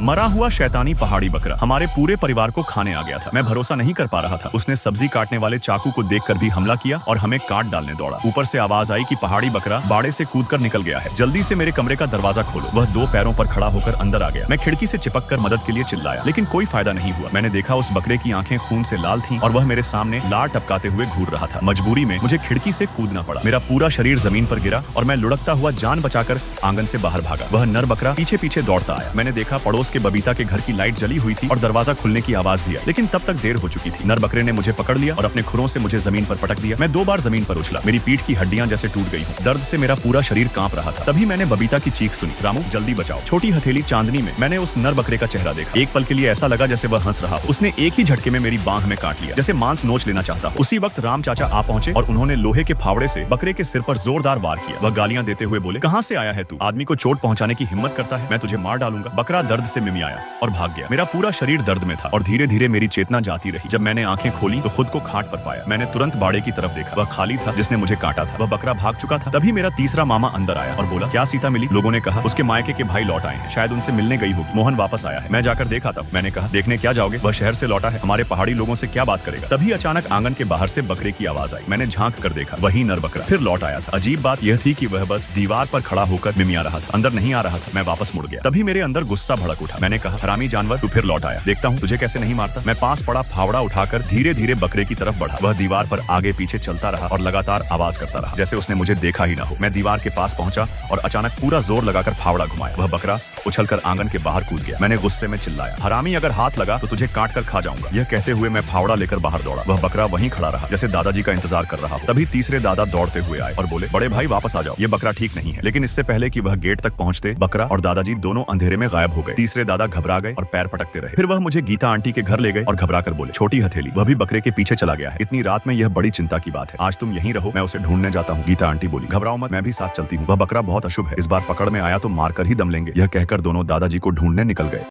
मरा हुआ शैतानी पहाड़ी बकरा हमारे पूरे परिवार को खाने आ गया था। मैं भरोसा नहीं कर पा रहा था। उसने सब्जी काटने वाले चाकू को देखकर भी हमला किया और हमें काट डालने दौड़ा। ऊपर से आवाज आई कि पहाड़ी बकरा बाड़े से कूदकर निकल गया है, जल्दी से मेरे कमरे का दरवाजा खोलो। वह 2 पैरों पर खड़ा होकर अंदर आ गया। मैं खिड़की से चिपक कर मदद के लिए चिल्लाया, लेकिन कोई फायदा नहीं हुआ। मैंने देखा उस बकरे की आंखें खून से लाल थीं और वह मेरे सामने लार टपकाते हुए घूर रहा था। मजबूरी में मुझे खिड़की से कूदना पड़ा। मेरा पूरा शरीर जमीन पर गिरा और मैं लुढ़कता हुआ जान बचाकर आंगन से बाहर भागा। वह नर बकरा पीछे पीछे दौड़ता आया। मैंने देखा पड़ोस के बबीता के घर की लाइट जली हुई थी और दरवाजा खुलने की आवाज भी आई, लेकिन तब तक देर हो चुकी थी। नर बकरे ने मुझे पकड़ लिया और अपने खुरों से मुझे जमीन पर पटक दिया। मैं 2 बार जमीन पर उछला। मेरी पीठ की हड्डियां जैसे टूट गई हूं। दर्द से मेरा पूरा शरीर कांप रहा था। तभी मैंने बबीता की चीख सुनी, रामू जल्दी बचाओ। छोटी हथेली चांदनी में मैंने उस नर बकरे का चेहरा देखा। एक पल के लिए ऐसा लगा जैसे वह हंस रहा हो। उसने एक ही झटके में मेरी बांह में काट लिया, जैसे मांस नोच लेना चाहता। उसी वक्त राम चाचा आ पहुंचे और उन्होंने लोहे के फावड़े से बकरे के सिर पर जोरदार वार किया। वह गालियां देते हुए बोले, कहां से आया है तू? आदमी को चोट पहुंचाने की हिम्मत करता है, मैं तुझे मार डालूंगा। बकरा दर्द से मिमियाया और भाग गया। मेरा पूरा शरीर दर्द में था और धीरे धीरे मेरी चेतना जाती रही। जब मैंने आंखें खोली तो खुद को खाट पर पाया। मैंने तुरंत बाड़े की तरफ देखा। वह खाली था जिसने मुझे काटा था। वह बकरा भाग चुका था। तभी मेरा तीसरा मामा अंदर आया और बोला, क्या सीता मिली? लोगों ने कहा उसके मायके के भाई लौट आए हैं, शायद उनसे मिलने गई होगी। मोहन वापस आया है, मैं जाकर देखा था। मैंने कहा, देखने क्या जाओगे? वह शहर से लौटा है, हमारे पहाड़ी लोगों से क्या बात करेगा? तभी अचानक आंगन के बाहर से बकरे की आवाज आई। मैंने झांक कर देखा, वही नर बकरा फिर लौट आया था। अजीब बात यह थी कि वह बस दीवार पर खड़ा होकर मिमिया रहा था, अंदर नहीं आ रहा था। मैं वापस मुड़ गया। तभी मेरे अंदर गुस्सा भड़क उठा। मैंने कहा, हरामी जानवर, तू फिर लौट आया, देखता हूँ तुझे कैसे नहीं मारता। मैं पास पड़ा फावड़ा उठाकर धीरे धीरे बकरे की तरफ बढ़ा। वह दीवार पर आगे पीछे चलता रहा और लगातार आवाज करता रहा, जैसे उसने मुझे देखा ही ना हो। मैं दीवार के पास पहुंचा और अचानक पूरा जोर लगाकर फावड़ा घुमाया। वह बकरा उछलकर आंगन के बाहर कूद गया। मैंने गुस्से में चिल्लाया, हरामी, अगर हाथ लगा तो तुझे काट कर खा जाऊंगा। यह कहते हुए मैं फावड़ा लेकर बाहर दौड़ा। वह बकरा वहीं खड़ा रहा, जैसे दादाजी का इंतजार कर रहा हो। तभी तीसरे दादा दौड़ते हुए आए और बोले, बड़े भाई वापस आ जाओ, ये बकरा ठीक नहीं है। लेकिन इससे पहले कि वह गेट तक पहुंचते, बकरा और दादाजी दोनों अंधेरे में गायब हो गए। तीसरे दादा घबरा गए और पैर पटकते रहे। फिर वह मुझे गीता आंटी के घर ले गए और घबरा कर बोले, छोटी हथेली, वह भी बकरे के पीछे चला गया है। इतनी रात में यह बड़ी चिंता की बात है। आज तुम यहीं रहो, मैं उसे ढूंढने जाता हूँ। गीता आंटी बोली, घबराओ मत, मैं भी साथ चलती हूँ। वह बकरा बहुत अशुभ है, इस बार पकड़ में आया तो मारकर ही दम लेंगे। यह कहकर दोनों दादाजी को ढूंढने निकल गए।